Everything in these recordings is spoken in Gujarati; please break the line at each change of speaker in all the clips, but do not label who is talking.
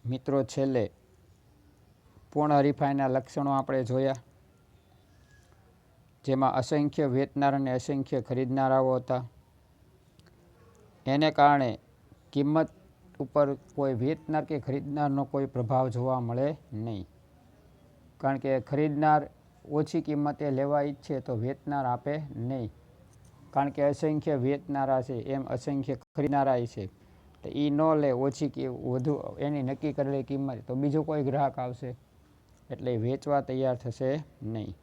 મિત્રો છેલ્લે પૂર્ણ હરીફાઈના લક્ષણો આપણે જોયા, જેમાં અસંખ્ય વેચનાર અને અસંખ્ય ખરીદનારાઓ હતા. એને કારણે કિંમત ઉપર કોઈ વેચનાર કે ખરીદનારનો કોઈ પ્રભાવ જોવા મળે નહીં, કારણ કે ખરીદનાર ઓછી કિંમતે લેવા ઈચ્છે તો વેચનાર આપે નહીં, કારણ કે અસંખ્ય વેચનારા છે એમ અસંખ્ય ખરીદનારા છે. તો એ ન લે ઓછી કે વધુ એની નક્કી કરેલી કિંમત, તો બીજો કોઈ ગ્રાહક આવશે એટલે વેચવા તૈયાર થશે નહીં.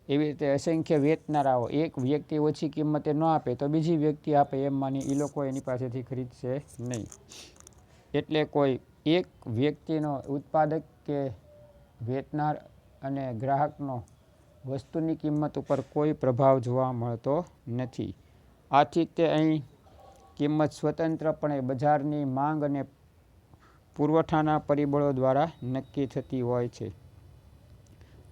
એવી રીતે અસંખ્ય વેચનારાઓ એક વ્યક્તિ ઓછી કિંમતે ન આપે તો બીજી વ્યક્તિ આપે એમ માની એ લોકો એની પાસેથી ખરીદશે નહીં. એટલે કોઈ એક વ્યક્તિનો ઉત્પાદક કે વેચનાર અને ગ્રાહકનો વસ્તુની કિંમત ઉપર કોઈ પ્રભાવ જોવા મળતો નથી. આથી તે અહીં કિંમત સ્વતંત્રપણે બજારની માંગ અને પુરવઠાના પરિબળો દ્વારા નક્કી થતી હોય છે.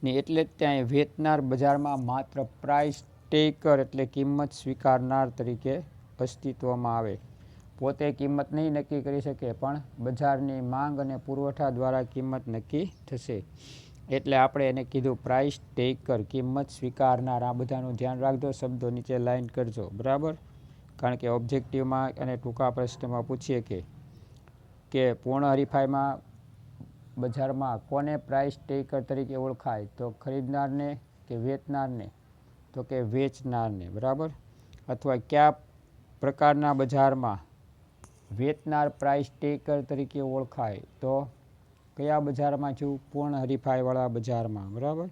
ને એટલે જ ત્યાં વેચનાર બજારમાં માત્ર પ્રાઇસ ટેકર એટલે કિંમત સ્વીકારનાર તરીકે અસ્તિત્વમાં આવે. પોતે કિંમત નહીં નક્કી કરી શકે, પણ બજારની માંગ અને પુરવઠા દ્વારા કિંમત નક્કી થશે. એટલે આપણે એને કીધું પ્રાઇસ ટેકર, કિંમત સ્વીકારનાર. આ બધાનું ધ્યાન રાખજો, શબ્દો નીચે લાઈન કરજો, બરાબર. કારણ કે ઓબ્જેક્ટિવમાં અને ટૂંકા પ્રશ્નમાં પૂછીએ કે પૂર્ણ હરીફાઈમાં બજારમાં કોને પ્રાઇસ ટેકર તરીકે ઓળખાય, તો ખરીદનારને કે વેચનારને, તો કે વેચનારને, બરાબર. અથવા કયા પ્રકારના બજારમાં વેચનાર પ્રાઇસ ટેકર તરીકે ઓળખાય, તો કયા બજારમાં છું? પૂર્ણ હરીફાઈવાળા બજારમાં, બરાબર.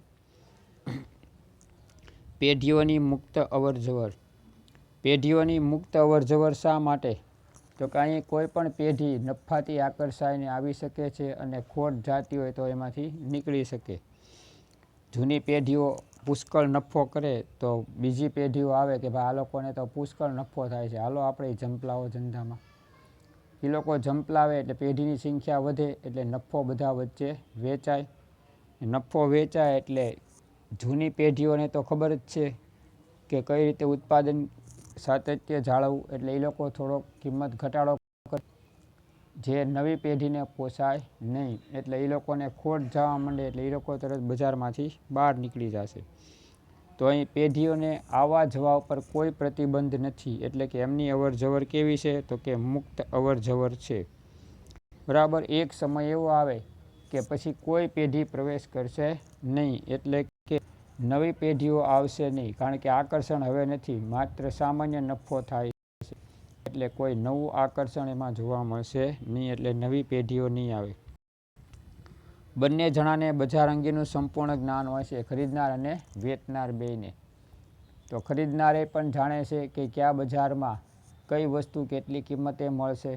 પેઢીઓની મુક્ત અવરજવર. પેઢીઓની મુક્ત અવરજવર શા માટે? તો કે અહીં કોઈ પણ પેઢી નફાથી આકર્ષાઈને આવી શકે છે અને ખોટ જાતી હોય તો એમાંથી નીકળી શકે. જૂની પેઢીઓ પુષ્કળ નફો કરે તો બીજી પેઢીઓ આવે કે ભાઈ આ લોકોને તો પુષ્કળ નફો થાય છે, હાલો આપણે ઝંપલાવો ધંધામાં. એ લોકો ઝંપલાવે એટલે પેઢીની સંખ્યા વધે એટલે નફો બધા વચ્ચે વેચાય. નફો વેચાય એટલે જૂની પેઢીઓને તો ખબર જ છે કે કઈ રીતે ઉત્પાદન સાતત્ય જાળવવું, એટલે એ લોકો થોડોક કિંમત ઘટાડો કરે, જે નવી પેઢીને પોસાય નહીં. એટલે એ લોકોને ખોટ જવા માંડે એટલે એ લોકો તરત બજારમાંથી બહાર નીકળી જશે. તો અહીં પેઢીઓને આવવા જવા ઉપર કોઈ પ્રતિબંધ નથી. એટલે કે એમની અવર જવર કેવી છે? તો કે મુક્ત અવર જવર છે, બરાબર. એક સમય એવો આવે કે પછી કોઈ પેઢી પ્રવેશ કરશે નહીં, એટલે કે નવી પેઢીઓ આવશે નહીં, કારણ કે આકર્ષણ હવે નથી, માત્ર સામાન્ય નફો થાય છે. એટલે કોઈ નવું આકર્ષણ એમાં જોવા મળશે નહીં, એટલે નવી પેઢીઓ નહીં આવે. બંને જણાને બજાર અંગેનું સંપૂર્ણ જ્ઞાન હોય છે, ખરીદનાર અને વેચનાર બેયને. તો ખરીદનારે પણ જાણે છે કે કયા બજારમાં કઈ વસ્તુ કેટલી કિંમતે મળશે,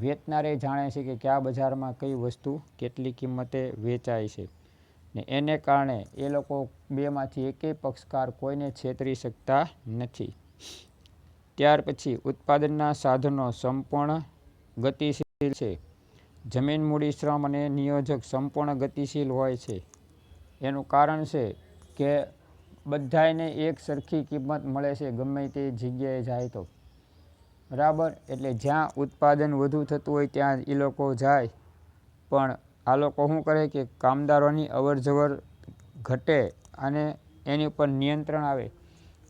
વેચનારે જાણે છે કે કયા બજારમાં કઈ વસ્તુ કેટલી કિંમતે વેચાય છે. ને એને કારણે એ લોકો બેમાંથી એકેય પક્ષકાર કોઈને છેતરી શકતા નથી. ત્યાર પછી ઉત્પાદનના સાધનો સંપૂર્ણ ગતિશીલ છે. જમીન, મૂડી, શ્રમ અને નિયોજક સંપૂર્ણ ગતિશીલ હોય છે. એનું કારણ છે કે બધાને એક સરખી કિંમત મળે છે ગમે તે જગ્યાએ જાય તો, બરાબર. એટલે જ્યાં ઉત્પાદન વધુ થતું હોય ત્યાં એ લોકો જાય, પણ આ લોકો શું કરે કે કામદારોની અવર જવર ઘટે અને એની ઉપર નિયંત્રણ આવે.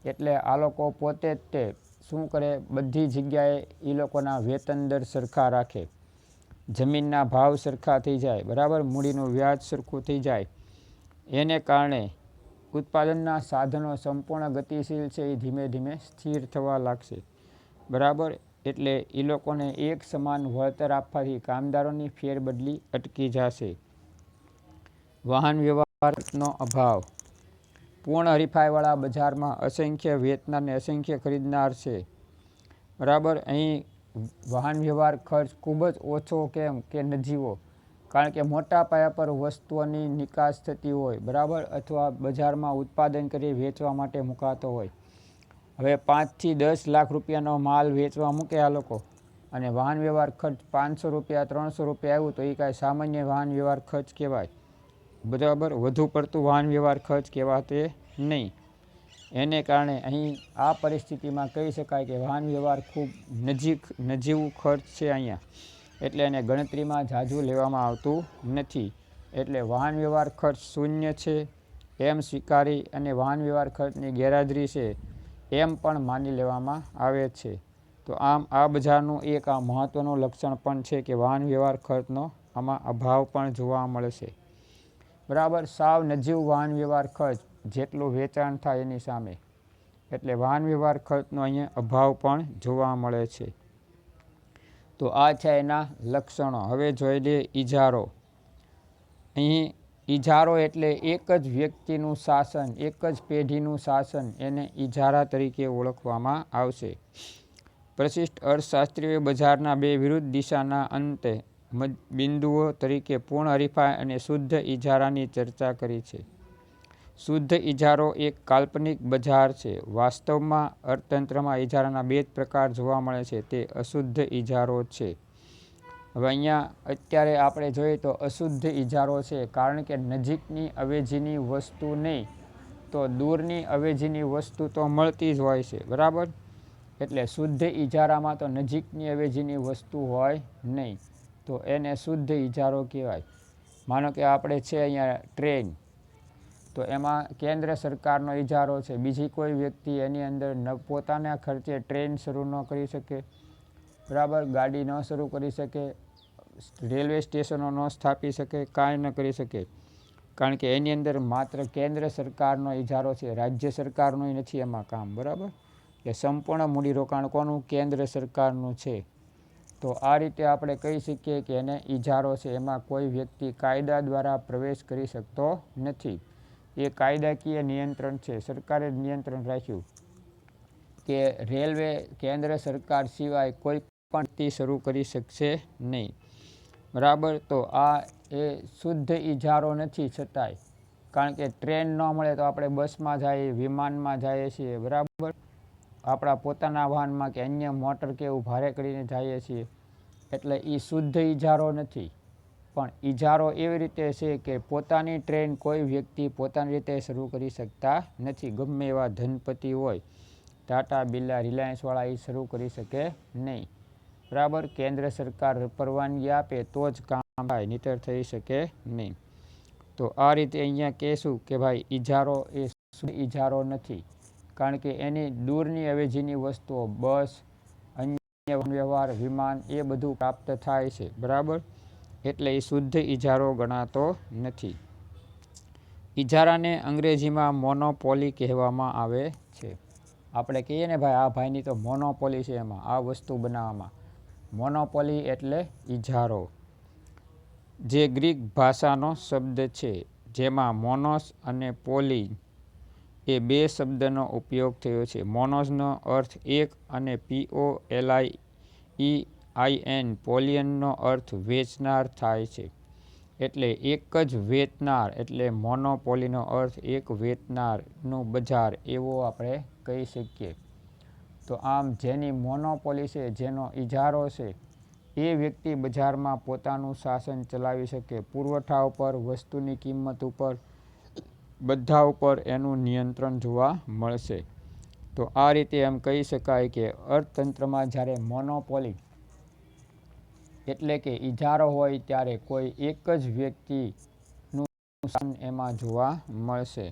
એટલે આ લોકો પોતે જ તે શું કરે, બધી જગ્યાએ એ લોકોના વેતન દર સરખા રાખે, જમીનના ભાવ સરખા થઈ જાય, બરાબર, મૂડીનું વ્યાજ સરખું થઈ જાય. એને કારણે ઉત્પાદનના સાધનો સંપૂર્ણ ગતિશીલ છે, એ ધીમે ધીમે સ્થિર થવા લાગશે, બરાબર. એટલે એ લોકોને એક સમાન વળતર આપવાથી કામદારોની ફેરબદલી અટકી જશે. વાહન વ્યવહારનો અભાવ. પૂર્ણ હરીફાઈવાળા બજારમાં અસંખ્ય વેચનાર અને અસંખ્ય ખરીદનાર છે, બરાબર. અહીં વાહન વ્યવહાર ખર્ચ ખૂબ જ ઓછો કેમ કે નજીવો, કારણ કે મોટા પાયા પર વસ્તુઓની નિકાસ થતી હોય, બરાબર, અથવા બજારમાં ઉત્પાદન કરી વેચવા માટે મુકાતો હોય. હવે 5 થી 10 લાખ રૂપિયાનો માલ વેચવા મૂકે આ લોકો, અને વાહન વ્યવહાર ખર્ચ 500 રૂપિયા 300 રૂપિયા આવ્યું તો એ કાંઈ સામાન્ય વાહન વ્યવહાર ખર્ચ કહેવાય, બરાબર. વધુ પડતું વાહન વ્યવહાર ખર્ચ કહેવાતે નહીં. એને કારણે અહીં આ પરિસ્થિતિમાં કહી શકાય કે વાહન વ્યવહાર ખૂબ નજીવું ખર્ચ છે અહીંયા. એટલે એને ગણતરીમાં ઝાઝું લેવામાં આવતું નથી. એટલે વાહન વ્યવહાર ખર્ચ શૂન્ય છે એમ સ્વીકારી અને વાહન વ્યવહાર ખર્ચની ગેરહાજરી છે એમ પણ માની લેવામાં આવે છે. તો આમ આ બજારનું એક આ મહત્ત્વનું લક્ષણ પણ છે કે વાહન વ્યવહાર ખર્ચનો આમાં અભાવ પણ જોવા મળશે. બરાબર, સાવ નજીવ વાહન વ્યવહાર ખર્ચ જેટલું વેચાણ થાય એની સામે, એટલે વાહન વ્યવહાર ખર્ચનો અહીંયા અભાવ પણ જોવા મળે છે. તો આ છે એના લક્ષણો. હવે જોઈ લઈએ ઇજારો. અહીં ઇજારો એટલે એક જ વ્યક્તિનું શાસન, એક જ પેઢીનું શાસન, એને ઇજારા તરીકે ઓળખવામાં આવશે. પ્રશિષ્ટ અર્થશાસ્ત્રીઓએ બજારના બે વિરુદ્ધ દિશાના અંતે બિંદુઓ તરીકે પૂર્ણ હરીફાઈ અને શુદ્ધ ઇજારાની ચર્ચા કરી છે. શુદ્ધ ઇજારો એક કાલ્પનિક બજાર છે. વાસ્તવમાં અર્થતંત્રમાં ઇજારાના બે જ પ્રકાર જોવા મળે છે, તે અશુદ્ધ ઇજારો છે. હવે અહીંયા અત્યારે આપણે જોઈએ તો અશુદ્ધ ઇજારો છે, કારણ કે નજીકની અવેજીની વસ્તુ નહીં તો દૂરની અવેજીની વસ્તુ તો મળતી જ હોય છે. બરાબર, એટલે શુદ્ધ ઇજારામાં તો નજીકની અવેજીની વસ્તુ હોય નહીં, તો એને શુદ્ધ ઇજારો કહેવાય. માનો કે આપણે છે અહીંયા ટ્રેન, તો એમાં કેન્દ્ર સરકારનો ઇજારો છે. બીજી કોઈ વ્યક્તિ એની અંદર પોતાના ખર્ચે ટ્રેન શરૂ ન કરી શકે, બરાબર, ગાડી ન શરૂ કરી શકે, રેલવે સ્ટેશનો ન સ્થાપી શકે, કાંઈ ન કરી શકે, કારણ કે એની અંદર માત્ર કેન્દ્ર સરકારનો ઇજારો છે, રાજ્ય સરકારનું નથી એમાં કામ. બરાબર, એટલે સંપૂર્ણ મૂડીરોકાણ કોનું? કેન્દ્ર સરકારનું છે. તો આ રીતે આપણે કહી શકીએ કે એને ઇજારો છે. એમાં કોઈ વ્યક્તિ કાયદા દ્વારા પ્રવેશ કરી શકતો નથી. એ કાયદાકીય નિયંત્રણ છે. સરકારે નિયંત્રણ રાખ્યું કે રેલવે કેન્દ્ર સરકાર સિવાય કોઈ પણ વ્યક્તિ શરૂ કરી શકશે નહીં. બરાબર, તો આ એ શુદ્ધ ઇજારો નથી. છતાંય કારણ કે ટ્રેન ન મળે તો આપણે બસમાં જઈએ, વિમાનમાં જઈએ છીએ, બરાબર, આપણા પોતાના વાહનમાં કે અન્ય મોટર કે એવું ભાડે કરીને જઈએ છીએ, એટલે એ શુદ્ધ ઇજારો નથી. પણ ઇજારો એવી રીતે છે કે પોતાની ટ્રેન કોઈ વ્યક્તિ પોતાની રીતે શરૂ કરી શકતા નથી. ગમે એવા ધનપતિ હોય, ટાટા, બિરલા, રિલાયન્સવાળા, એ શરૂ કરી શકે નહીં. બરાબર, કેન્દ્ર સરકાર પરવાનગી આપે તો જ કામ થાય, નહીંતર થઈ શકે નહીં. તો આ રીતે અહીંયા કહેશું કે ભાઈ ઇજારો એ શુદ્ધ ઇજારો નથી, કારણ કે એની દૂરની અવેજીની વસ્તુઓ બસ, અન્ય વ્યવહાર, વિમાન, એ બધું પ્રાપ્ત થાય છે. બરાબર, એટલે એ શુદ્ધ ઇજારો ગણાતો નથી. ઇજારાને અંગ્રેજીમાં મોનોપોલી કહેવામાં આવે છે. આપણે કહીએ ને ભાઈ આ ભાઈની તો મોનોપોલી છે એમાં, આ વસ્તુ બનાવવામાં. મોનોપોલી એટલે ઇજારો, જે ગ્રીક ભાષાનો શબ્દ છે, જેમાં મોનોસ અને પોલી એ બે શબ્દનો ઉપયોગ થયો છે. મોનોસનો અર્થ એક અને POLIEIN પોલિયનનો અર્થ વેચનાર થાય છે. એટલે એક જ વેચનાર, એટલે મોનોપોલીનો અર્થ એક વેચનારનું બજાર, એવો આપણે કહી શકીએ. તો આમ જેની મોનોપોલી છે, જેનો ઇજારો છે, એ વ્યક્તિ બજારમાં પોતાનું શાસન ચલાવી શકે. પુરવઠા ઉપર, વસ્તુની કિંમત ઉપર, બધા ઉપર એનું નિયંત્રણ જોવા મળશે. તો આ રીતે એમ કહી શકાય કે અર્થતંત્રમાં જ્યારે મોનોપોલી એટલે કે ઇજારો હોય ત્યારે કોઈ એક જ વ્યક્તિનું શાસન એમાં જોવા મળશે.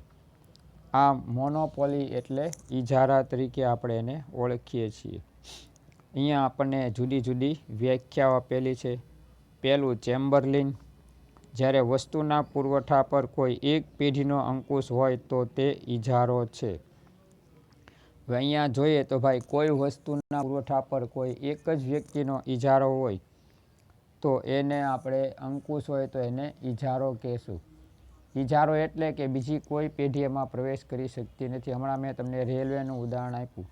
આ મોનોપોલી એટલે ઇજારા તરીકે આપણે એને ઓળખીએ છીએ. અહીંયા આપણને જુદી જુદી વ્યાખ્યાઓ આપેલી છે. પહેલું, ચેમ્બરલિન, જ્યારે વસ્તુના પુરવઠા પર કોઈ એક પેઢીનો અંકુશ હોય તો તે ઇજારો છે. હવે અહીંયા જોઈએ તો ભાઈ કોઈ વસ્તુના પુરવઠા પર કોઈ એક જ વ્યક્તિનો ઇજારો હોય તો એને આપણે અંકુશ હોય તો એને ઇજારો કહેશું. ઇજારો એટલે કે બીજી કોઈ પેઢી એમાં પ્રવેશ કરી શકતી નથી. હમણાં મેં તમને રેલવેનું ઉદાહરણ આપ્યું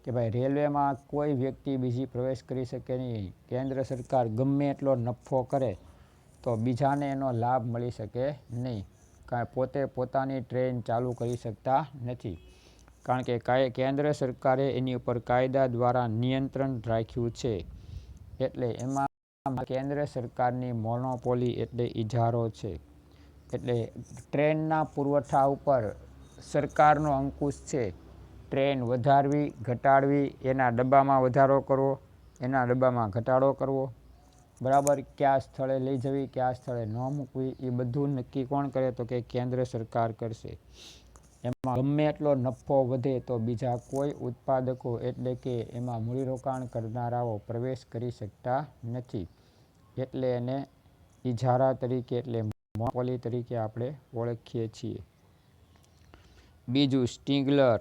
કે ભાઈ રેલવેમાં કોઈ વ્યક્તિ બીજી પ્રવેશ કરી શકે નહીં. કેન્દ્ર સરકાર ગમે એટલો નફો કરે તો બીજાને એનો લાભ મળી શકે નહીં, કારણ પોતે પોતાની ટ્રેન ચાલુ કરી શકતા નથી, કારણ કે કેન્દ્ર સરકારે એની ઉપર કાયદા દ્વારા નિયંત્રણ રાખ્યું છે. એટલે એમાં કેન્દ્ર સરકારની મોનોપોલી એટલે ઇજારો છે. એટલે ટ્રેનના પુરવઠા ઉપર સરકારનો અંકુશ છે. ટ્રેન વધારવી, ઘટાડવી, એના ડબ્બામાં વધારો કરવો, એના ડબ્બામાં ઘટાડો કરવો, બરાબર, કયા સ્થળે લઈ જવી, કયા સ્થળે ન મૂકવી, એ બધું નક્કી કોણ કરે? તો કે કેન્દ્ર સરકાર કરશે. એમાં ગમે એટલો નફો વધે તો બીજા કોઈ ઉત્પાદકો એટલે કે એમાં મૂડીરોકાણ કરનારાઓ પ્રવેશ કરી શકતા નથી. એટલે એને ઇજારા તરીકે એટલે મોનોપોલી તરીકે આપણે ઓળખીએ છીએ. બીજું, સ્ટિંગલર,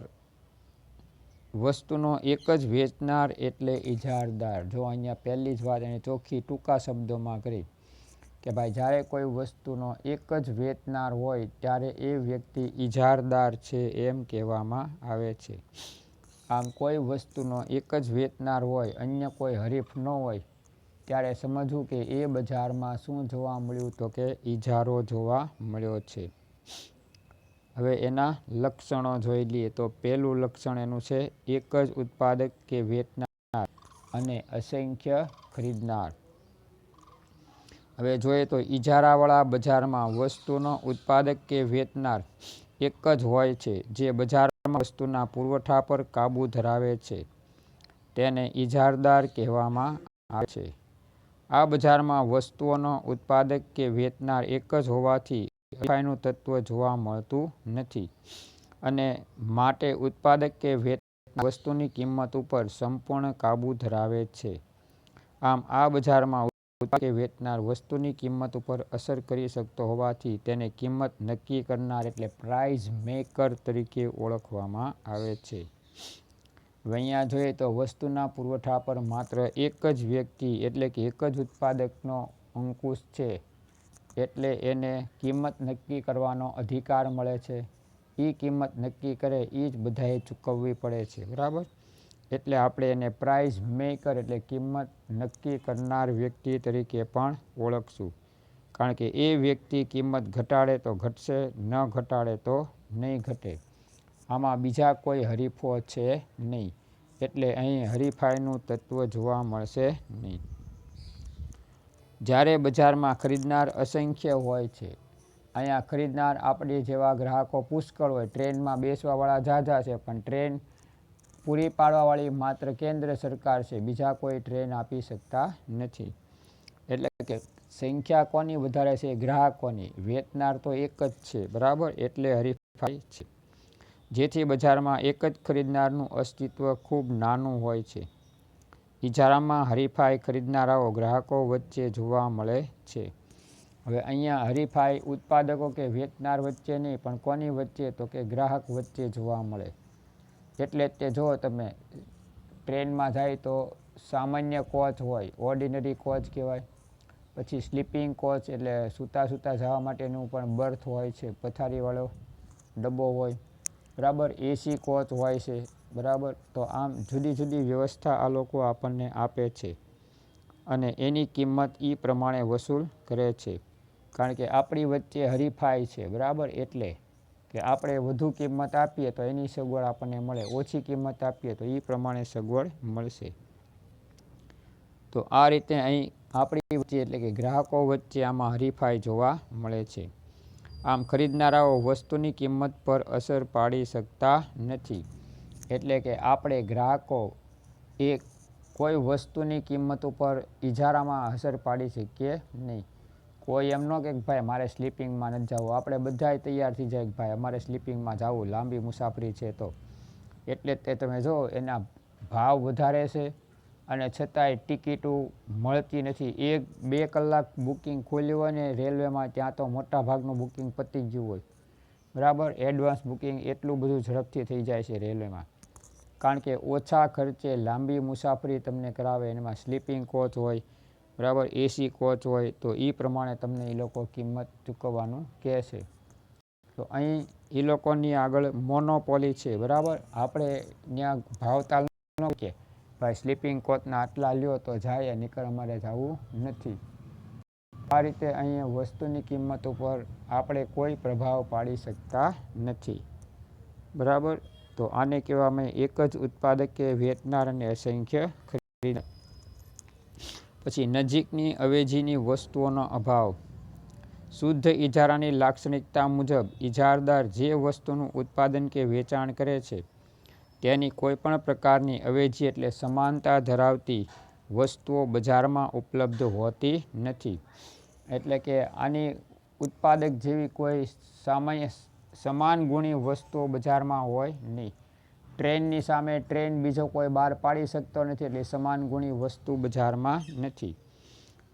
વસ્તુનો એક જ વેચનાર એટલે ઇજારદાર. જો અહીંયા પહેલી જ વાત એને ચોખ્ખી ટૂંકા શબ્દોમાં કરી કે ભાઈ જ્યારે કોઈ વસ્તુનો એક જ વેચનાર હોય ત્યારે એ વ્યક્તિ ઇજારદાર છે એમ કહેવામાં આવે છે. આમ કોઈ વસ્તુનો એક જ વેચનાર હોય, અન્ય કોઈ હરીફ ન હોય, ત્યારે સમજવું કે એ બજારમાં શું જોવા મળ્યું? તો કે ઇજારો જોવા મળ્યો છે. હવે એના લક્ષણો જોઈ લઈએ. તો પહેલું લક્ષણ એનું છે એક જ ઉત્પાદક કે વેચનાર અને અસંખ્ય ખરીદનાર. હવે જોઈએ તો ઇજારાવાળા બજારમાં વસ્તુનો ઉત્પાદક કે વેચનાર એક જ હોય છે જે બજારમાં વસ્તુના પુરવઠા પર કાબૂ ધરાવે છે. તેને ઇજારદાર કહેવામાં આવે છે. આ બજારમાં વસ્તુઓનો ઉત્પાદક કે વેચનાર એક જ હોવાથી હરીફાઈનું તત્વ જોવા મળતું નથી અને માટે ઉત્પાદક કે વેચનાર વસ્તુની કિંમત ઉપર સંપૂર્ણ કાબૂ ધરાવે છે. આમ આ બજારમાં ઉત્પાદક કે વેચનાર વસ્તુની કિંમત ઉપર અસર કરી શકતો હોવાથી તેને કિંમત નક્કી કરનાર એટલે પ્રાઇઝ મેકર તરીકે ઓળખવામાં આવે છે. હવે અહીંયા જોઈએ તો વસ્તુના પુરવઠા પર માત્ર એક જ વ્યક્તિ એટલે કે એક જ ઉત્પાદકનો અંકુશ છે. એટલે એને કિંમત નક્કી કરવાનો અધિકાર મળે છે. એ કિંમત નક્કી કરે એ જ બધાએ ચૂકવવી પડે છે. બરાબર, એટલે આપણે એને પ્રાઇઝ મેકર એટલે કિંમત નક્કી કરનાર વ્યક્તિ તરીકે પણ ઓળખશું. કારણ કે એ વ્યક્તિ કિંમત ઘટાડે તો ઘટશે, ન ઘટાડે તો નહીં ઘટે. આમાં બીજા કોઈ હરીફો છે નહીં. એટલે અહીં હરીફાઈનું તત્વ જોવા મળશે નહીં. જ્યારે બજારમાં ખરીદનાર અસંખ્ય હોય છે. અહીંયા ખરીદનાર આપણી જેવા ગ્રાહકો પુષ્કળ હોય. ટ્રેનમાં બેસવાવાળા ઝાઝા છે, પણ ટ્રેન પૂરી પાડવાવાળી માત્ર કેન્દ્ર સરકાર છે. બીજા કોઈ ટ્રેન આપી શકતા નથી. એટલે કે સંખ્યા કોની વધારે છે? ગ્રાહકોની. વેચનાર તો એક જ છે. બરાબર, એટલે હરીફાઈ છે. જેથી બજારમાં એક જ ખરીદનારનું અસ્તિત્વ ખૂબ નાનું હોય છે. ઇજારામાં હરીફાઈ ખરીદનારાઓ ગ્રાહકો વચ્ચે જોવા મળે છે. હવે અહીંયા હરીફાઈ ઉત્પાદકો કે વેચનાર વચ્ચે નહીં, પણ કોની વચ્ચે? તો કે ગ્રાહક વચ્ચે જોવા મળે. એટલે જ તે જુઓ તમે ટ્રેનમાં જાય તો સામાન્ય કોચ હોય, ઓર્ડિનરી કોચ કહેવાય. પછી સ્લીપિંગ કોચ એટલે સૂતા સૂતા જવા માટેનું પણ બર્થ હોય છે, પથારીવાળો ડબ્બો હોય. બરાબર, એસી કોચ હોય છે. બરાબર, તો આમ જુદી જુદી વ્યવસ્થા આ લોકો આપણને આપે છે અને એની કિંમત એ પ્રમાણે વસૂલ કરે છે. કારણ કે આપણી વચ્ચે હરીફાઈ છે. બરાબર, એટલે કે આપણે વધુ કિંમત આપીએ તો એની સગવડ આપણને મળે, ઓછી કિંમત આપીએ તો એ પ્રમાણે સગવડ મળશે. તો આ રીતે અહીં આપણી વચ્ચે એટલે કે ગ્રાહકો વચ્ચે આમાં હરીફાઈ જોવા મળે છે. આમ ખરીદનારાઓ વસ્તુની કિંમત પર અસર પાડી શકતા નથી. એટલે કે આપણે ગ્રાહકો એ કોઈ વસ્તુની કિંમત ઉપર ઇજારામાં અસર પાડી શકીએ નહીં. કોઈ એમ ન કે ભાઈ મારે સ્લીપિંગમાં નથી જવું. આપણે બધાય તૈયાર થઈ જાય કે ભાઈ અમારે સ્લીપિંગમાં જવું, લાંબી મુસાફરી છે તો. એટલે તે તમે જો એના ભાવ વધારે છે અને છતાંય ટિકિટો મળતી નથી. 1-2 કલાક બુકિંગ ખોલ્યું હોય ને રેલવેમાં, ત્યાં તો મોટા ભાગનું બુકિંગ પતી ગયું હોય. બરાબર, એડવાન્સ બુકિંગ એટલું બધું ઝડપથી થઈ જાય છે રેલવેમાં. કારણ કે ઓછા ખર્ચે લાંબી મુસાફરી તમને કરાવે. એમાં સ્લીપિંગ કોચ હોય, બરાબર, એસી કોચ હોય, તો એ પ્રમાણે તમને એ લોકો કિંમત ચૂકવવાનું કહે છે. તો અહીં એ લોકોની આગળ મોનોપોલી છે. બરાબર, આપણે ત્યાં ભાવતાલ ન કે ભાઈ સ્લીપિંગ કોચના આટલા લ્યો તો જાય, નીકળ અમારે જવું નથી. આ રીતે અહીંયા વસ્તુની કિંમત ઉપર આપણે કોઈ પ્રભાવ પાડી શકતા નથી. બરાબર, તો આને કહેવામાં એક જ ઉત્પાદક કે વેચનાર અને અસંખ્ય ખરીદનાર. પછી નજીકની અવેજીની વસ્તુઓનો અભાવ. શુદ્ધ ઇજારાની લાક્ષણિકતા મુજબ ઇજારદાર જે વસ્તુનું ઉત્પાદન કે વેચાણ કરે છે તેની કોઈપણ પ્રકારની અવેજી એટલે સમાનતા ધરાવતી વસ્તુઓ બજારમાં ઉપલબ્ધ હોતી નથી. એટલે કે આની ઉત્પાદક જેવી કોઈ સમાન ગુણી વસ્તુઓ બજારમાં હોય નહીં. ટ્રેનની સામે ટ્રેન બીજો કોઈ બહાર પાડી શકતો નથી, એટલે સમાન ગુણી વસ્તુ બજારમાં નથી.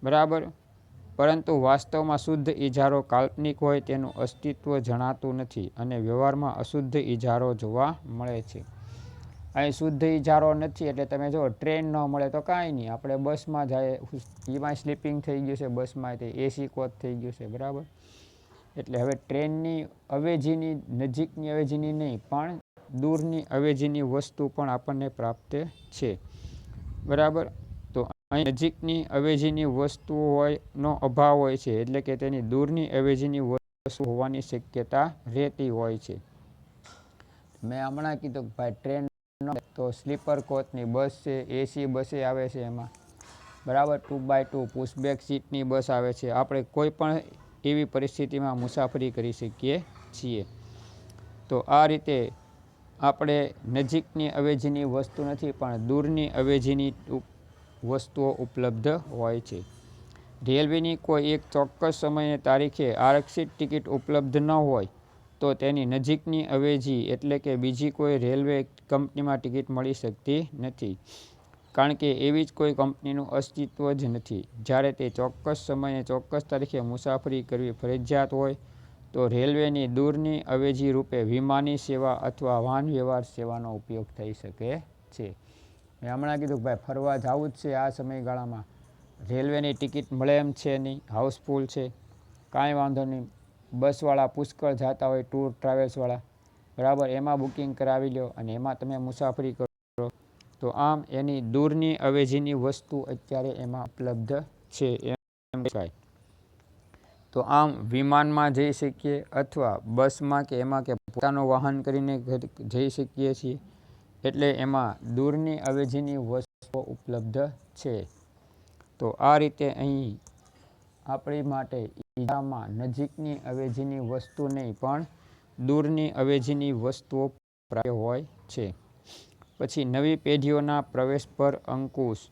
બરાબર. પરંતુ વાસ્તવમાં શુદ્ધ ઇજારો કાલ્પનિક હોય તેનું અસ્તિત્વ જણાતું નથી અને વ્યવહારમાં અશુદ્ધ ઇજારો જોવા મળે છે. અહીં શુદ્ધ ઇજારો નથી એટલે તમે જો ટ્રેન ન મળે તો કાંઈ નહીં, આપણે બસમાં જાય, એમાં સ્લીપિંગ થઈ ગયું છે, બસમાં તે એસી કોચ થઈ ગયું છે. બરાબર. એટલે હવે ટ્રેનની અવેજીની, નજીકની અવેજીની નહીં પણ દૂરની અવેજીની વસ્તુ પણ આપણને પ્રાપ્ત છે. બરાબર. તો અહીં નજીકની અવેજીની વસ્તુઓ હોયનો અભાવ હોય છે, એટલે કે તેની દૂરની અવેજીની વસ્તુ હોવાની શક્યતા રહેતી હોય છે. મેં હમણાં કીધું કે ભાઈ ટ્રેન તો સ્લીપર કોચની બસ છે, એસી બસે આવે છે એમાં. બરાબર. 2x2 પુશબેક સીટની બસ આવે છે. આપણે કોઈ પણ એવી પરિસ્થિતિમાં મુસાફરી કરી શકીએ છીએ. તો આ રીતે આપણે નજીકની અવેજીની વસ્તુ નથી પણ દૂરની અવેજીની વસ્તુઓ ઉપલબ્ધ હોય છે. રેલવેની કોઈ એક ચોક્કસ સમયને તારીખે આરક્ષિત ટિકિટ ઉપલબ્ધ ન હોય તો તેની નજીકની અવેજી એટલે કે બીજી કોઈ રેલવે કંપનીમાં ટિકિટ મળી શકતી નથી, કારણ કે એવી જ કોઈ કંપનીનું અસ્તિત્વ જ નથી. જ્યારે તે ચોક્કસ સમયે ચોક્કસ તારીખે મુસાફરી કરવી ફરજિયાત હોય તો રેલવેની દૂરની અવેજી રૂપે વિમાની સેવા અથવા વાહન વ્યવહાર સેવાનો ઉપયોગ થઈ શકે છે. મેં હમણાં કીધું કે ભાઈ ફરવા જવું જ છે આ સમયગાળામાં, રેલવેની ટિકિટ મળે એમ છે નહીં, હાઉસફુલ છે, કાંઈ વાંધો નહીં, બસવાળા પુષ્કળ જતા હોય, ટૂર ટ્રાવેલ્સવાળા. બરાબર. એમાં બુકિંગ કરાવી લો અને એમાં તમે મુસાફરી કરો. તો આમ એની દૂરની અવેજીની વસ્તુ અત્યારે એમાં ઉપલબ્ધ છે એમ કહેવાય. તો આમ વિમાનમાં જઈ શકીએ અથવા બસમાં કે એમાં કે પોતાનું વાહન કરીને જઈ શકીએ છીએ, એટલે એમાં દૂરની અવેજીની વસ્તુઓ ઉપલબ્ધ છે. તો આ રીતે અહીં આપણી માટે ઇજારામાં નજીકની અવેજીની વસ્તુ નહીં પણ દૂરની અવેજીની વસ્તુઓ પ્રાપ્ય હોય છે. પછી નવી પેઢીઓના પ્રવેશ પર અંકુશ.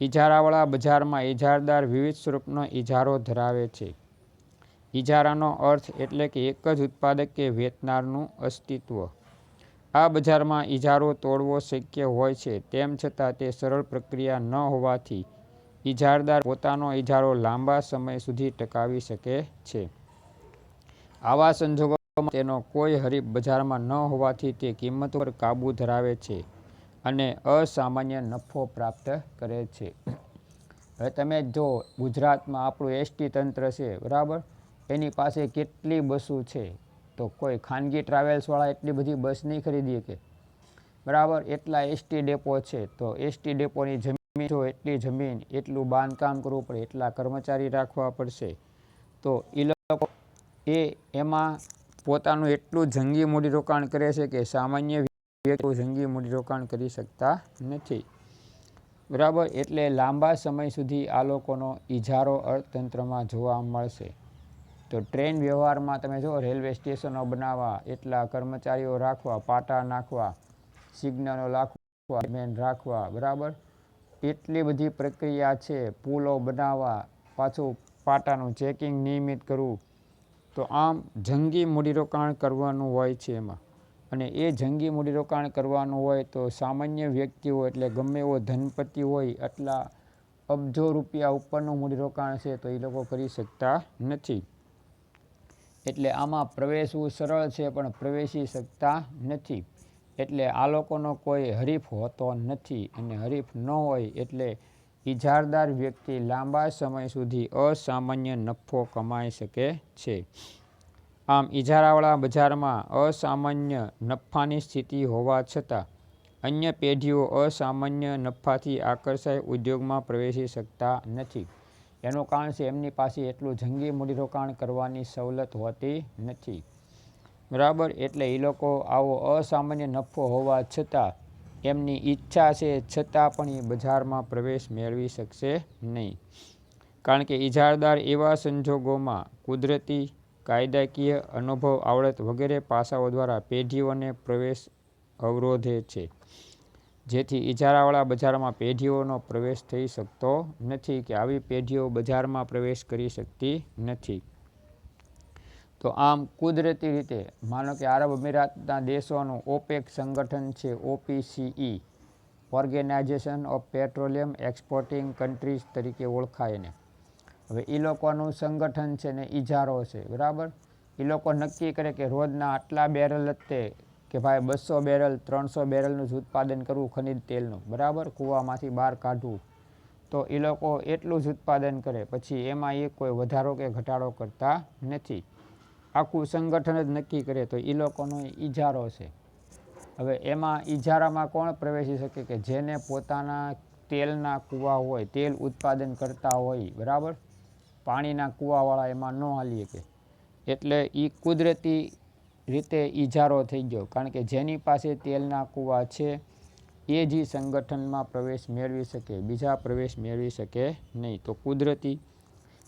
ઇજારાવાળા બજારમાં ઇજારદાર વિવિધ સ્વરૂપનો ઇજારો ધરાવે છે. ઇજારાનો અર્થ એટલે કે એક જ ઉત્પાદક કે વેચનારનું અસ્તિત્વ. આ બજારમાં ઇજારો તોડવો શક્ય હોય છે, તેમ છતાં તે સરળ પ્રક્રિયા ન હોવાથી ઇજારદાર પોતાનો ઇજારો લાંબા સમય સુધી ટકાવી શકે છે. આવા સંજોગોમાં તેનો કોઈ હરીફ બજારમાં ન હોવાથી તે કિંમતો પર કાબૂ ધરાવે છે અને અસામાન્ય નફો પ્રાપ્ત કરે છે. હવે તમે જો ગુજરાતમાં આપણું એસટી તંત્ર છે, બરાબર, એની પાસે કેટલી બસો છે, તો કોઈ ખાનગી ટ્રાવેલ્સવાળા એટલી બધી બસ નહીં ખરીદી શકે. બરાબર. એટલા એસટી ડેપો છે, તો એસટી ડેપોની જમીન જો એટલી જમીન, એટલું બાંધકામ કરવું પડે, એટલા કર્મચારી રાખવા પડશે. તો એ લોકો એમાં પોતાનું એટલું જંગી મૂડીરોકાણ કરે છે કે સામાન્ય વ્યક્તિઓ જંગી મૂડીરોકાણ કરી શકતા નથી. બરાબર. એટલે લાંબા સમય સુધી આ લોકોનો ઇજારો અર્થતંત્રમાં જોવા મળશે. તો ટ્રેન વ્યવહારમાં તમે જો રેલવે સ્ટેશનો બનાવવા, એટલા કર્મચારીઓ રાખવા, પાટા નાખવા, સિગ્નલો રાખવા, બરાબર, એટલી બધી પ્રક્રિયા છે. પુલો બનાવવા, પાછું પાટાનું ચેકિંગ નિયમિત કરવું. તો આમ જંગી મૂડીરોકાણ કરવાનું હોય છે એમાં. અને એ જંગી મૂડીરોકાણ કરવાનું હોય તો સામાન્ય વ્યક્તિઓ એટલે ગમે એવો ધનપતિ હોય એટલા અબજો રૂપિયા ઉપરનું મૂડીરોકાણ છે તો એ લોકો કરી શકતા નથી. એટલે આમાં પ્રવેશવું સરળ છે પણ પ્રવેશી શકતા નથી. એટલે આ લોકોનો કોઈ હરીફ હોતો નથી અને હરીફ ન હોય એટલે ઇજારદાર વ્યક્તિ લાંબા સમય સુધી અસામાન્ય નફો કમાઈ શકે છે. આમ ઇજારાવાળા બજારમાં અસામાન્ય નફાની સ્થિતિ હોવા છતાં અન્ય પેઢીઓ અસામાન્ય નફાથી આકર્ષાઈ ઉદ્યોગમાં પ્રવેશી શકતા નથી. એનું કારણ છે એમની પાસે એટલું જંગી મૂડીરોકાણ કરવાની સવલત હોતી નથી. બરાબર. એટલે એ લોકો આવો અસામાન્ય નફો હોવા છતાં એમની ઈચ્છા છે છતાં પણ એ બજારમાં પ્રવેશ મેળવી શકશે નહીં. કારણ કે ઇજારદાર એવા સંજોગોમાં કુદરતી, કાયદાકીય, અનુભવ, આવડત વગેરે પાસાઓ દ્વારા પેઢીઓને પ્રવેશ અવરોધે છે. જેથી ઇજારાવાળા બજારમાં પેઢીઓનો પ્રવેશ થઈ શકતો નથી કે આવી પેઢીઓ બજારમાં પ્રવેશ કરી શકતી નથી. તો આમ કુદરતી રીતે માનો કે આરબ અમીરાતના દેશોનું ઓપેક સંગઠન છે, OPCE, organization of petroleum exporting countries તરીકે ઓળખાય એને. હવે એ લોકોનું સંગઠન છે ને ઇજારો છે, બરાબર. એ લોકો નક્કી કરે કે રોજના આટલા બેરલ જ તે કે ભાઈ 200 બેરલ 300 બેરલનું જ ઉત્પાદન કરવું ખનિજ તેલનું, બરાબર, કૂવામાંથી બહાર કાઢવું. તો એ લોકો એટલું જ ઉત્પાદન કરે, પછી એમાં એ કોઈ વધારો કે ઘટાડો કરતા નથી. આખું સંગઠન જ નક્કી કરે, તો એ લોકોનો ઇજારો છે. હવે એમાં ઇજારામાં કોણ પ્રવેશી શકે કે જેને પોતાના તેલના કૂવા હોય, તેલ ઉત્પાદન કરતા હોય, બરાબર. પાણીના કૂવાવાળા એમાં ન હાલી શકે. એટલે એ કુદરતી રીતે ઇજારો થઈ ગયો, કારણ કે જેની પાસે તેલના કૂવા છે એ જ સંગઠનમાં પ્રવેશ મેળવી શકે, બીજા પ્રવેશ મેળવી શકે નહીં. તો કુદરતી.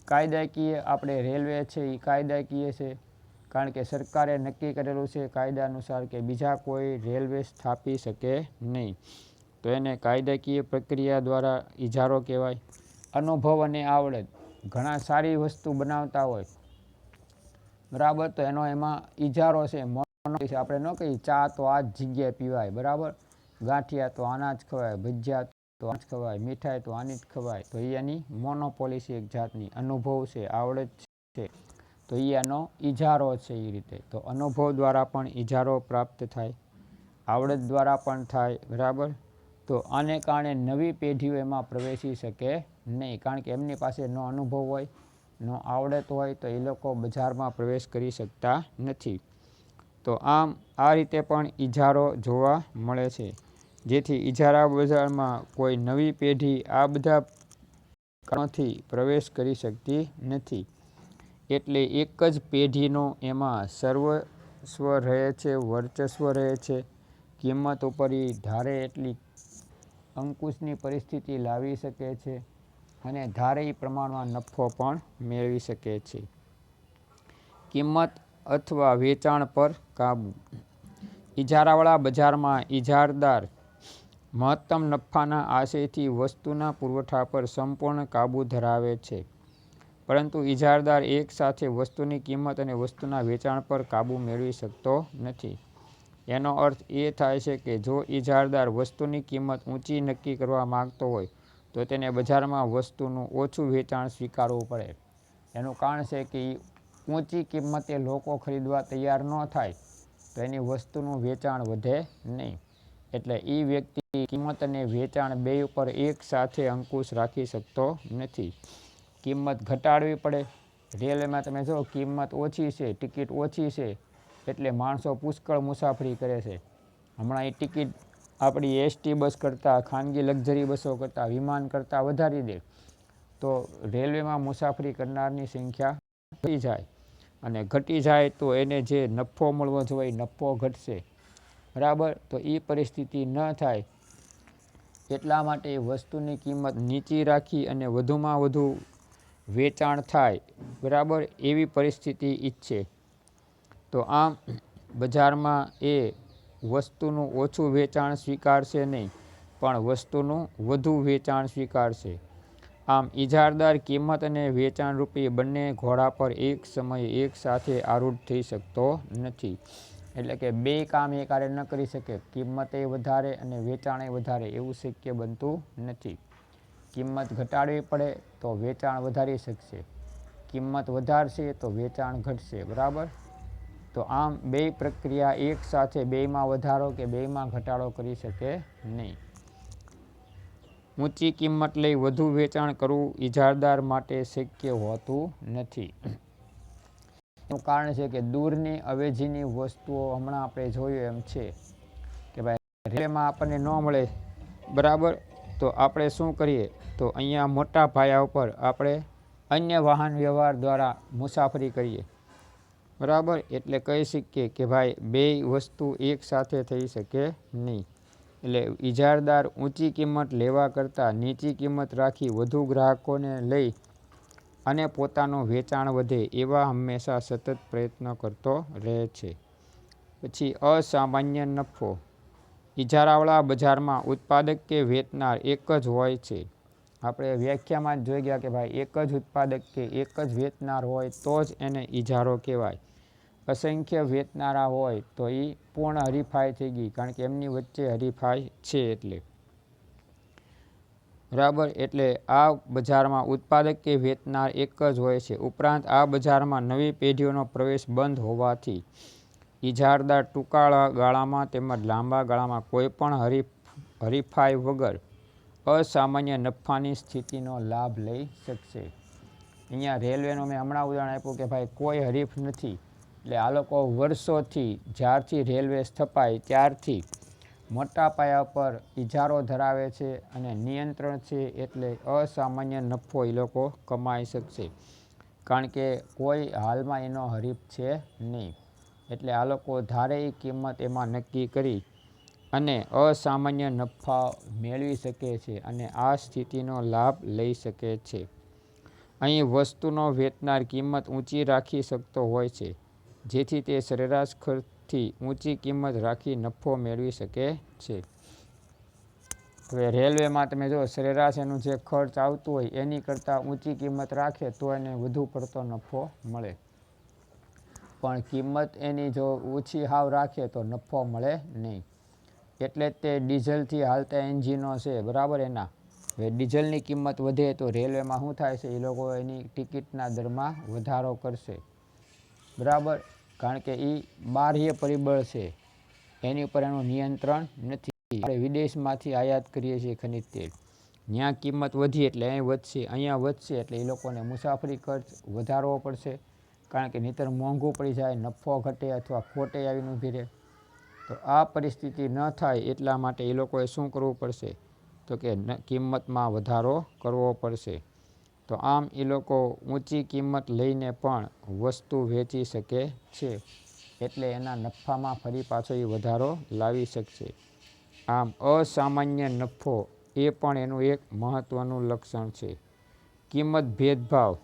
કાયદાકીય આપણે રેલવે છે એ કાયદાકીય છે, કારણ કે સરકારે નક્કી કરેલું છે કાયદા અનુસાર કે બીજા કોઈ રેલવે સ્થાપી શકે નહીં. તો એને કાયદાકીય પ્રક્રિયા દ્વારા ઇજારો કહેવાય. અનુભવ અને આવડત, ઘણા સારી વસ્તુ બનાવતા હોય, બરાબર, તો એનો એમાં ઇજારો છે. આપણે ન કહીએ ચા તો આ જ જગ્યાએ પીવાય, બરાબર, ગાંઠિયા તો આના જ ખવાય, ભજીયા તો આ જ ખવાય, મીઠાઈ તો આની જ ખવાય. તો એની મોનોપોલી છે, એક જાતની અનુભવ છે, આવડત છે. તો એનો ઇજારો છે એ રીતે. તો અનુભવ દ્વારા પણ ઇજારો પ્રાપ્ત થાય, આવડત દ્વારા પણ થાય, બરાબર. તો આને કારણે નવી પેઢીઓ એમાં પ્રવેશી શકે નહીં, કારણ કે એમની પાસે નો અનુભવ હોય, નો આવડત હોય, તો એ લોકો બજારમાં પ્રવેશ કરી શકતા નથી. તો આમ આ રીતે પણ ઇજારો જોવા મળે છે, જેથી ઇજારા બજારમાં કોઈ નવી પેઢી આ બધા કારણોથી પ્રવેશ કરી શકતી નથી. એટલે એક જ પેઢીનો એમાં સર્વસ્વ રહે છે, વર્ચસ્વ રહે છે. કિંમત ઉપર ધારે એટલી અંકુશની પરિસ્થિતિ લાવી શકે છે અને ધારે એ પ્રમાણમાં નફો પણ મેળવી શકે છે. કિંમત અથવા વેચાણ પર કાબૂ. ઇજારાવાળા બજારમાં ઇજારદાર મહત્તમ નફાના આશયથી વસ્તુના પુરવઠા પર સંપૂર્ણ કાબૂ ધરાવે છે, પરંતુ ઇજારદાર એક સાથે વસ્તુની કિંમત અને વસ્તુના વેચાણ પર કાબૂ મેળવી શકતો નથી. એનો અર્થ એ થાય છે કે જો ઇજારદાર વસ્તુની કિંમત ઊંચી નક્કી કરવા માગતો હોય તો તેને બજારમાં વસ્તુનું ઓછું વેચાણ સ્વીકારવું પડે. એનું કારણ છે કે ઊંચી કિંમતે લોકો ખરીદવા તૈયાર ન થાય તો એની વસ્તુનું વેચાણ વધે નહીં. એટલે એ વ્યક્તિ કિંમત અને વેચાણ બે ઉપર એક સાથે અંકુશ રાખી શકતો નથી. કિંમત ઘટાડવી પડે. રેલવેમાં તમે જો કિંમત ઓછી છે, ટિકિટ ઓછી છે, એટલે માણસો પુષ્કળ મુસાફરી કરે છે. હમણાં એ ટિકિટ આપણી એસટી બસ કરતાં, ખાનગી લક્ઝરી બસો કરતાં, વિમાન કરતાં વધારી દે, તો રેલવેમાં મુસાફરી કરનારની સંખ્યા ઘટી જાય, અને ઘટી જાય તો એને જે નફો મળવો જોઈએ નફો ઘટશે, બરાબર. તો એ પરિસ્થિતિ ન થાય એટલા માટે વસ્તુની કિંમત નીચી રાખી અને વધુમાં વધુ વેચાણ થાય, બરાબર, એવી પરિસ્થિતિ ઈચ્છે. તો આમ બજારમાં એ વસ્તુનું ઓછું વેચાણ સ્વીકારશે નહીં, પણ વસ્તુનું વધુ વેચાણ સ્વીકારશે. આમ ઇજારદાર કિંમત અને વેચાણરૂપી બંને ઘોડા પર એક સમયે એક સાથે આરૂઢ થઈ શકતો નથી. એટલે કે બે કામ એક હારે ન કરી શકે, કિંમતે વધારે અને વેચાણે વધારે, એવું શક્ય બનતું નથી. કિંમત ઘટાડવી પડે તો વેચાણ વધારી શકશે, કિંમત વધારશે તો વેચાણ ઘટશે, બરાબર. તો આમ બે પ્રક્રિયા એક સાથે બેમાં વધારો કે બેમાં ઘટાડો કરી શકે નહીં. ઊંચી કિંમત લઈ વધુ વેચાણ કરવું ઇજારદાર માટે શક્ય હોતું નથી. એનું કારણ છે કે દૂરની અવેજીની વસ્તુઓ હમણાં આપણે જોયું એમ છે કે ભાઈ રેલવેમાં આપણને ન મળે, બરાબર, તો આપણે શું કરીએ, તો અહીંયા મોટા પાયા ઉપર આપણે અન્ય વાહન વ્યવહાર દ્વારા મુસાફરી કરીએ, બરાબર. એટલે કહી શકીએ કે ભાઈ બે વસ્તુ એક સાથે થઈ શકે નહીં. એટલે ઇજારદાર ઊંચી કિંમત લેવા કરતાં નીચી કિંમત રાખી વધુ ગ્રાહકોને લઈ અને પોતાનું વેચાણ વધે એવા હંમેશા સતત પ્રયત્નો કરતો રહે છે. પછી અસામાન્ય નફો. ઇજારાવાળા બજારમાં ઉત્પાદક કે વેચનાર એક જ હોય છે. આપણે વ્યાખ્યામાં જ જોઈ ગયા કે ભાઈ એક જ ઉત્પાદક કે એક જ વેચનાર હોય તો જ એને ઇજારો કહેવાય. અસંખ્ય વેચનારા હોય તો એ પૂર્ણ હરીફાઈ થઈ ગઈ, કારણ કે એમની વચ્ચે હરીફાઈ છે એટલે. બરાબર, એટલે આ બજારમાં ઉત્પાદક કે વેચનાર એક જ હોય છે. ઉપરાંત આ બજારમાં નવી પેઢીઓનો પ્રવેશ બંધ હોવાથી ઇજારદાર ટૂંકા ગાળામાં તેમજ લાંબા ગાળામાં કોઈપણ હરીફાઈ વગર અસામાન્ય નફાની સ્થિતિનો લાભ લઈ શકશે. અહીંયા રેલવેનું મેં હમણાં ઉદાહરણ આપ્યું કે ભાઈ કોઈ હરીફ નથી, એટલે આ લોકો વર્ષોથી જ્યારથી રેલવે સ્થપાય ત્યારથી મોટા પાયા પર ઇજારો ધરાવે છે અને નિયંત્રણ છે, એટલે અસામાન્ય નફો એ લોકો કમાઈ શકશે, કારણ કે કોઈ હાલમાં એનો હરીફ છે નહીં. એટલે આ લોકો ધારે એ કિંમત એમાં નક્કી કરી અને અસામાન્ય નફા મેળવી શકે છે અને આ સ્થિતિનો લાભ લઈ શકે છે. અહીં વસ્તુનો વેચનાર કિંમત ઊંચી રાખી શકતો હોય છે, જેથી તે સરેરાશ ખર્ચથી ઊંચી કિંમત રાખી નફો મેળવી શકે છે. હવે રેલવેમાં તમે જો સરેરાશ એનું જે ખર્ચ આવતું હોય એની કરતાં ઊંચી કિંમત રાખે તો એને વધુ પડતો નફો મળે, પણ કિંમત એની જો ઓછી હાવ રાખે તો નફો મળે નહીં. એટલે જ તે ડીઝલથી હાલતા એન્જિનો છે, બરાબર, એના હવે ડીઝલની કિંમત વધે તો રેલવેમાં શું થાય છે, એ લોકો એની ટિકિટના દરમાં વધારો કરશે, બરાબર, કારણ કે એ બાહ્ય પરિબળ છે, એની ઉપર એનું નિયંત્રણ નથી. આપણે વિદેશમાંથી આયાત કરીએ છીએ ખનિજ તેલ, ત્યાં કિંમત વધી એટલે અહીં વધશે, અહીંયા વધશે એટલે એ લોકોને મુસાફરી ખર્ચ વધારવો પડશે, કારણ કે નહીંતર મોંઘું પડી જાય, નફો ઘટે અથવા ખોટે આવીને ઊભી રહે. તો આ પરિસ્થિતિ ન થાય એટલા માટે એ લોકોએ શું કરવું પડશે, તો કે કિંમતમાં વધારો કરવો પડશે. તો આમ એ લોકો ઊંચી કિંમત લઈને પણ વસ્તુ વેચી શકે છે, એટલે એના નફામાં ફરી પાછો એ વધારો લાવી શકશે. આમ અસામાન્ય નફો એ પણ એનું એક મહત્ત્વનું લક્ષણ છે. કિંમત ભેદભાવ.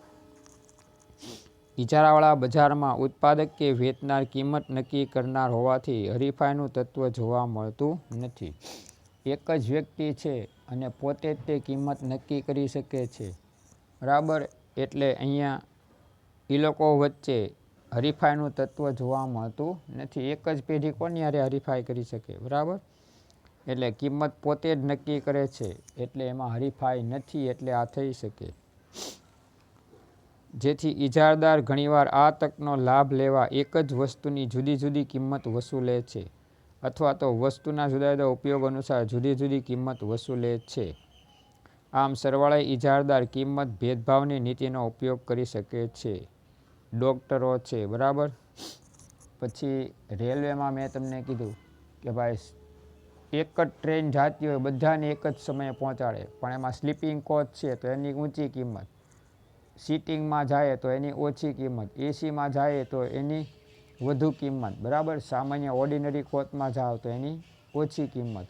ઇજારાવાળા બજારમાં ઉત્પાદક કે વેચનાર કિંમત નક્કી કરનાર હોવાથી હરીફાઈનું તત્વ જોવા મળતું નથી. એક જ વ્યક્તિ છે અને પોતે જ તે કિંમત નક્કી કરી શકે છે, બરાબર, એટલે અહીંયા એ લોકો વચ્ચે હરીફાઈનું તત્વ જોવા મળતું નથી. એક જ પેઢી કોની હારે હરીફાઈ કરી શકે, બરાબર, એટલે કિંમત પોતે જ નક્કી કરે છે, એટલે એમાં હરીફાઈ નથી, એટલે આ થઈ શકે. જેથી ઇજારદાર ઘણીવાર આ તકનો લાભ લેવા એક જ વસ્તુની જુદી જુદી કિંમત વસૂલે છે, અથવા તો વસ્તુના જુદા જુદા ઉપયોગ અનુસાર જુદી જુદી કિંમત વસૂલે છે. આમ સરવાળે ઇજારદાર કિંમત ભેદભાવની નીતિનો ઉપયોગ કરી શકે છે. ડોક્ટરો છે, બરાબર, પછી રેલવેમાં મેં તમને કીધું કે ભાઈ એક જ ટ્રેન જતી હોય બધાને એક જ સમયે પહોંચાડે, પણ એમાં સ્લીપિંગ કોચ છે તો એની ઊંચી કિંમત, સીટિંગમાં જાય તો એની ઓછી કિંમત, એસીમાં જાય તો એની વધુ કિંમત, બરાબર, સામાન્ય ઓર્ડિનરી કોચમાં જાઓ તો એની ઓછી કિંમત.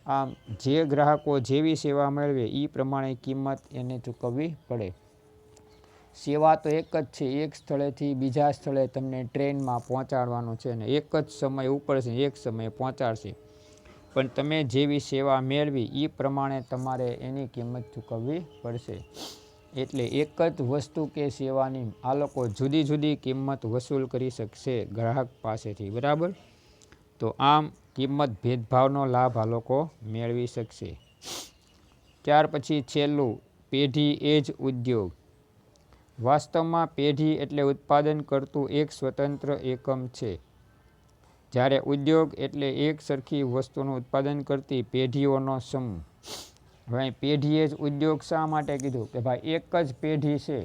આમ જે ગ્રાહકો જેવી સેવા મેળવે એ પ્રમાણે કિંમત એને ચૂકવવી પડે. સેવા તો એક જ છે, એક સ્થળેથી બીજા સ્થળે તમને ટ્રેનમાં પહોંચાડવાનું છે અને એક જ સમય ઉપડશે, એક સમયે પહોંચાડશે, પણ તમે જેવી સેવા મેળવી એ પ્રમાણે તમારે એની કિંમત ચૂકવવી પડશે. એટલે એક જ વસ્તુ કે સેવાની આ લોકો જુદી જુદી કિંમત વસૂલ કરી શકશે ગ્રાહક પાસેથી, બરાબર. તો આમ કિંમત ભેદભાવનો લાભ આ લોકો મેળવી શકશે. ત્યાર પછી છેલ્લું, પેઢી એ જ ઉદ્યોગ. વાસ્તવમાં પેઢી એટલે ઉત્પાદન કરતું એક સ્વતંત્ર એકમ છે, જ્યારે ઉદ્યોગ એટલે એક સરખી વસ્તુનું ઉત્પાદન કરતી પેઢીઓનો સમૂહ. હવે પેઢી એ જ ઉદ્યોગ શા માટે કીધું, કે ભાઈ એક જ પેઢી છે,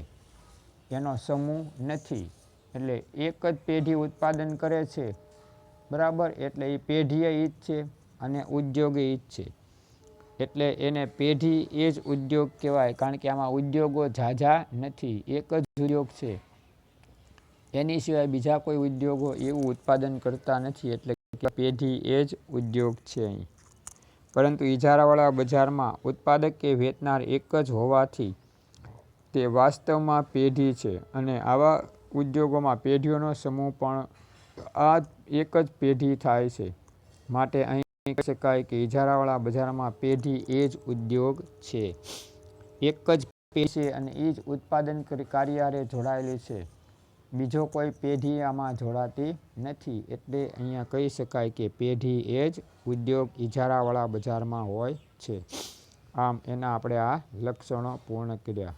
એનો સમૂહ નથી, એટલે એક જ પેઢી ઉત્પાદન કરે છે, બરાબર, એટલે એ પેઢી એ જ છે અને ઉદ્યોગ એ જ છે, એટલે એને પેઢી એ જ ઉદ્યોગ કહેવાય, કારણ કે આમાં ઉદ્યોગો ઝાઝા નથી, એક જ ઉદ્યોગ છે, એની સિવાય બીજા કોઈ ઉદ્યોગો એવું ઉત્પાદન કરતા નથી, એટલે પેઢી એ જ ઉદ્યોગ છે અહીં. પરંતુ ઇજારાવાળા બજારમાં ઉત્પાદક કે વેચનાર એક જ હોવાથી તે વાસ્તવમાં પેઢી છે, અને આવા ઉદ્યોગોમાં પેઢીઓનો સમૂહ પણ આ એક જ પેઢી થાય છે, માટે અહીં કહી શકાય કે ઇજારાવાળા બજારમાં પેઢી એ જ ઉદ્યોગ છે. એક જ પેઢી છે અને એ જ ઉત્પાદન કાર્યરે જોડાયેલી છે. બીજો કોઈ પેઢી આમાં જોડાતી નથી. એટલે અહીંયા કહી શકાય કે પેઢી એ જ ઉદ્યોગ ઇજારાવાળા બજારમાં હોય છે. આમ એના આપણે આ લક્ષણો પૂર્ણ કર્યા.